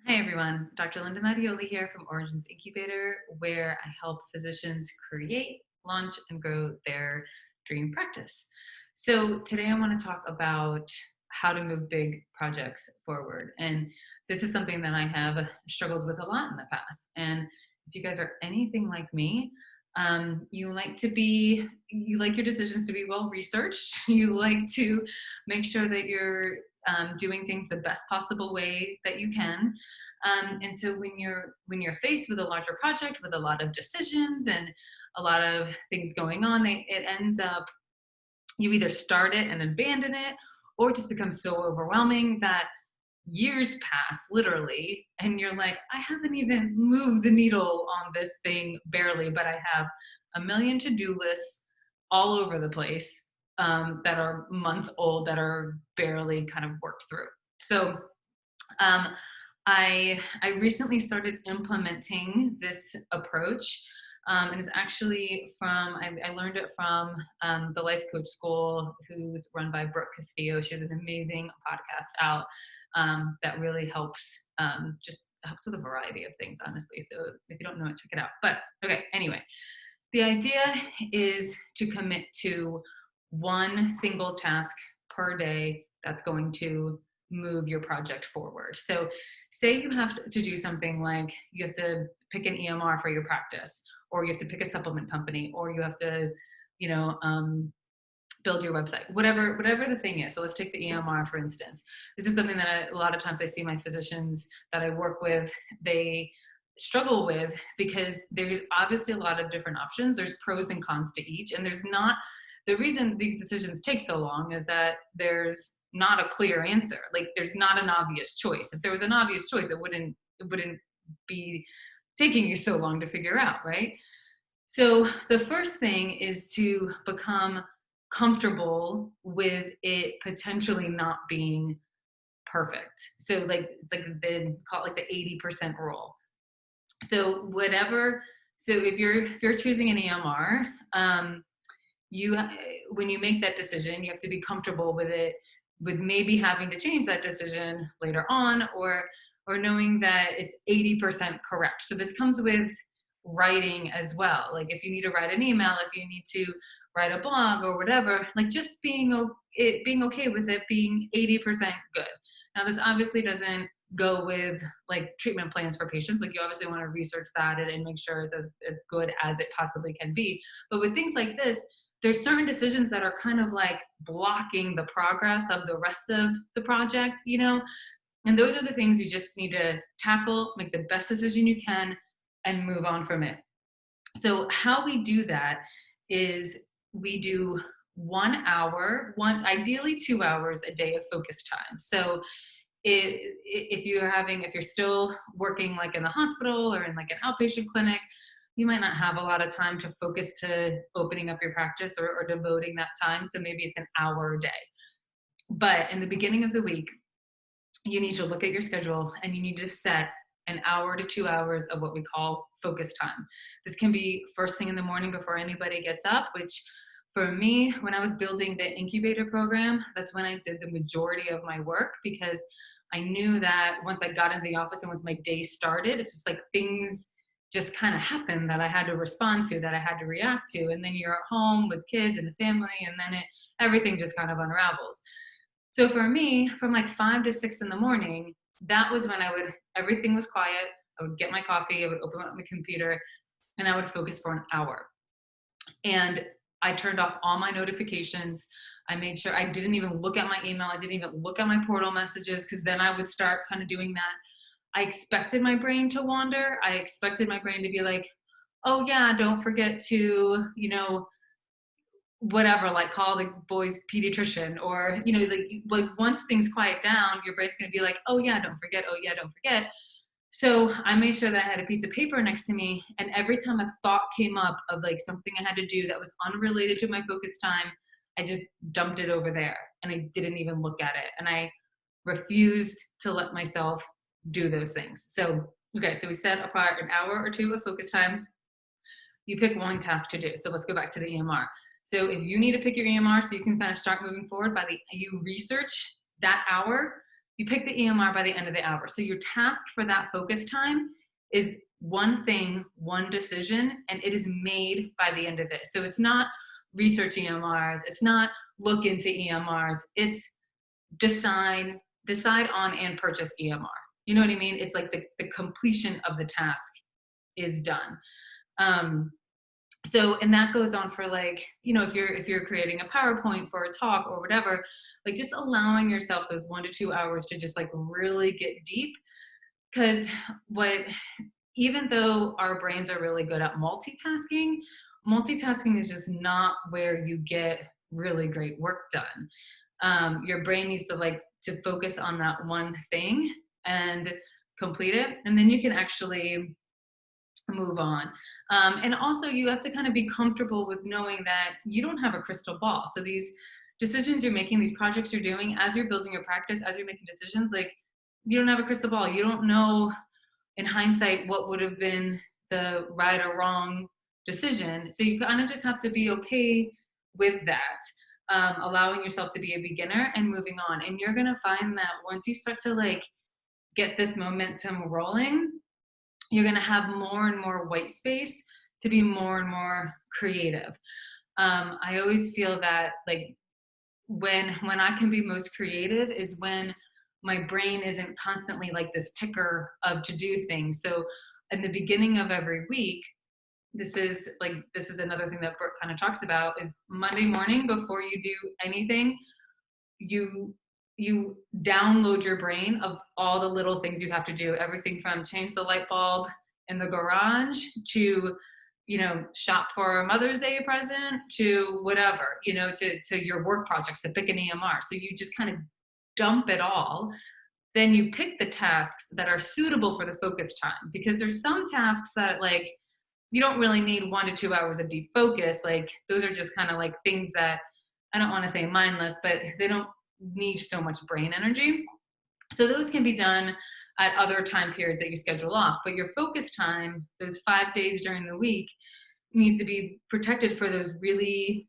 Hi, everyone. Dr. Linda Matteoli here from Origins Incubator, where I help physicians create, launch, and grow their dream practice. So, today I want to talk about how to move big projects forward. And this is something that I have struggled with a lot in the past. And if you guys are anything like me, you like your decisions to be well researched. You like to make sure that you're doing things the best possible way that you can, and so when you're faced with a larger project with a lot of decisions and a lot of things going on, it ends up you either start it and abandon it, or it just becomes so overwhelming that years pass literally, and you're like, I haven't even moved the needle on this thing barely, but I have a million to-do lists all over the place, that are months old that are barely kind of worked through. So um, I recently started implementing this approach, and it's actually I learned it from the life coach school, who's run by Brooke Castillo. She has an amazing podcast out that really just helps with a variety of things, honestly. So if you don't know it, check it out. But okay, anyway, the idea is to commit to one single task per day that's going to move your project forward. So, say you have to do something like you have to pick an EMR for your practice, or you have to pick a supplement company, or you have to, you know, build your website, whatever the thing is. So let's take the EMR for instance. This is something that a lot of times I see my physicians that I work with, they struggle with, because there's obviously a lot of different options. There's pros and cons to each, and there's not the reason these decisions take so long is that there's not a clear answer. Like, there's not an obvious choice. If there was an obvious choice, it wouldn't be taking you so long to figure out, right? So the first thing is to become comfortable with it potentially not being perfect. So like it's like they call it like the 80% rule. So whatever, so if you're choosing an EMR, you when you make that decision, you have to be comfortable with it, with maybe having to change that decision later on, or knowing that it's 80% correct. So this comes with writing as well. Like if you need to write an email, if you need to write a blog or whatever, like just being okay with it being 80% good. Now this obviously doesn't go with like treatment plans for patients. Like you obviously want to research that and make sure it's as good as it possibly can be. But with things like this, there's certain decisions that are kind of like blocking the progress of the rest of the project, and those are the things you just need to tackle, make the best decision you can, and move on from it. So how we do that is we do 1 hour, ideally 2 hours a day of focus time. So if you're still working like in the hospital or in like an outpatient clinic, you might not have a lot of time to focus to opening up your practice, or devoting that time. So maybe it's an hour a day. But in the beginning of the week, you need to look at your schedule and you need to set an hour to 2 hours of what we call focus time. This can be first thing in the morning before anybody gets up, which for me, when I was building the incubator program, that's when I did the majority of my work, because I knew that once I got into the office and once my day started, it's just like things just kind of happened that I had to respond to, that I had to react to. And then you're at home with kids and the family, and then everything just kind of unravels. So for me, from like 5 to 6 in the morning, that was when everything was quiet. I would get my coffee, I would open up my computer, and I would focus for an hour. And I turned off all my notifications. I made sure I didn't even look at my email. I didn't even look at my portal messages, because then I would start kind of doing that. I expected my brain to wander. I expected my brain to be like, oh yeah, don't forget to, whatever, like call the boy's pediatrician, or like once things quiet down, your brain's going to be like, oh yeah, don't forget, oh yeah, don't forget. So I made sure that I had a piece of paper next to me, and every time a thought came up of like something I had to do that was unrelated to my focus time, I just dumped it over there and I didn't even look at it, and I refused to let myself do those things. So okay, so we set apart an hour or two of focus time. You pick one task to do. So let's go back to the EMR. So if you need to pick your EMR so you can kind of start moving forward, you research that hour, you pick the EMR by the end of the hour. So your task for that focus time is one thing, one decision, and it is made by the end of it. So it's not research EMRs, it's not look into EMRs, it's decide on and purchase EMR. You know what I mean? It's like the completion of the task is done. Um, so, and that goes on for like, if you're creating a PowerPoint for a talk or whatever, like just allowing yourself those 1 to 2 hours to just like really get deep. Because what even though our brains are really good at multitasking is just not where you get really great work done. Your brain needs to focus on that one thing and complete it, and then you can actually move on. And also, you have to kind of be comfortable with knowing that you don't have a crystal ball. So these decisions you're making, these projects you're doing, as you're building your practice, as you're making decisions, like you don't have a crystal ball. You don't know in hindsight what would have been the right or wrong decision. So you kind of just have to be okay with that, allowing yourself to be a beginner and moving on. And you're gonna find that once you start to like get this momentum rolling, you're gonna have more and more white space to be more and more creative. I always feel that like when I can be most creative is when my brain isn't constantly like this ticker of to do things. So in the beginning of every week, this is another thing that Brooke kind of talks about is Monday morning before you do anything, you you download your brain of all the little things you have to do, everything from change the light bulb in the garage to shop for a Mother's Day present to whatever, to your work projects, to pick an EMR. So you just kind of dump it all. Then you pick the tasks that are suitable for the focus time, because there's some tasks that like you don't really need 1 to 2 hours of deep focus. Like those are just kind of like things that I don't want to say mindless, but they don't need so much brain energy. So those can be done at other time periods that you schedule off. But your focus time, those 5 days during the week, needs to be protected for those really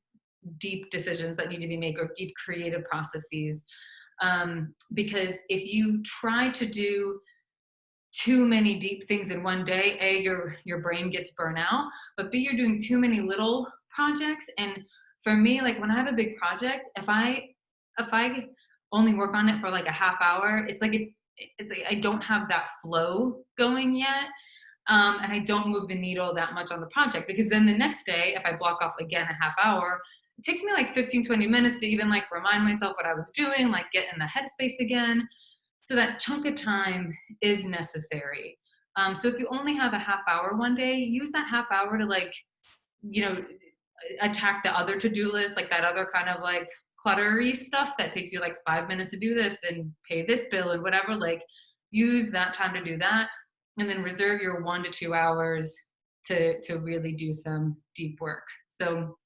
deep decisions that need to be made or deep creative processes. Because if you try to do too many deep things in one day, A, your brain gets burnt out, but B, you're doing too many little projects. And for me, like when I have a big project, if I only work on it for like a half hour, it's like I don't have that flow going yet. And I don't move the needle that much on the project, because then the next day, if I block off again a half hour, it takes me like 15-20 minutes to even like remind myself what I was doing, like get in the headspace again. So that chunk of time is necessary. So if you only have a half hour one day, use that half hour to like, you know, attack the other to-do list, like that other kind of like cluttery stuff that takes you like 5 minutes to do this and pay this bill and whatever. Like use that time to do that, and then reserve your 1 to 2 hours to really do some deep work. So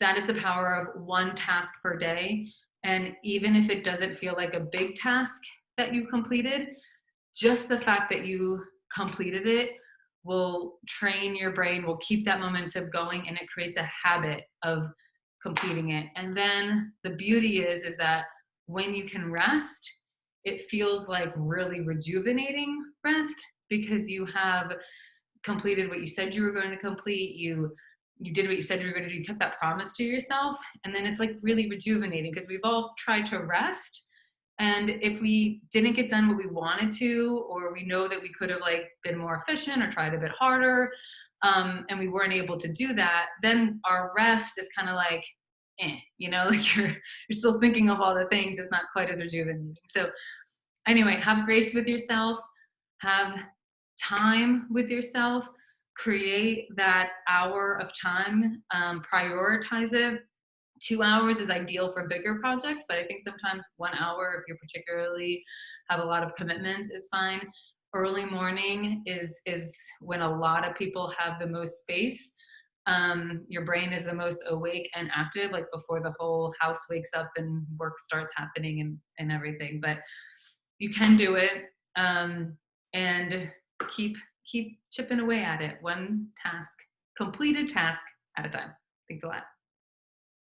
that is the power of one task per day. And even if it doesn't feel like a big task that you completed, just the fact that you completed it will train your brain, will keep that momentum going, and it creates a habit of completing it. And then the beauty is that when you can rest, it feels like really rejuvenating rest, because you have completed what you said you were going to complete. You did what you said you were going to do. You kept that promise to yourself. And then it's like really rejuvenating, because we've all tried to rest. And if we didn't get done what we wanted to, or we know that we could have like been more efficient or tried a bit harder, and we weren't able to do that, then our rest is kind of like, like you're still thinking of all the things. It's not quite as rejuvenating. So anyway, have grace with yourself, have time with yourself, create that hour of time, prioritize it. 2 hours is ideal for bigger projects, but I think sometimes 1 hour, if you particularly have a lot of commitments, is fine. Early morning is when a lot of people have the most space. Your brain is the most awake and active, like before the whole house wakes up and work starts happening and everything. But you can do it, and keep chipping away at it, one task, completed task at a time. Thanks a lot.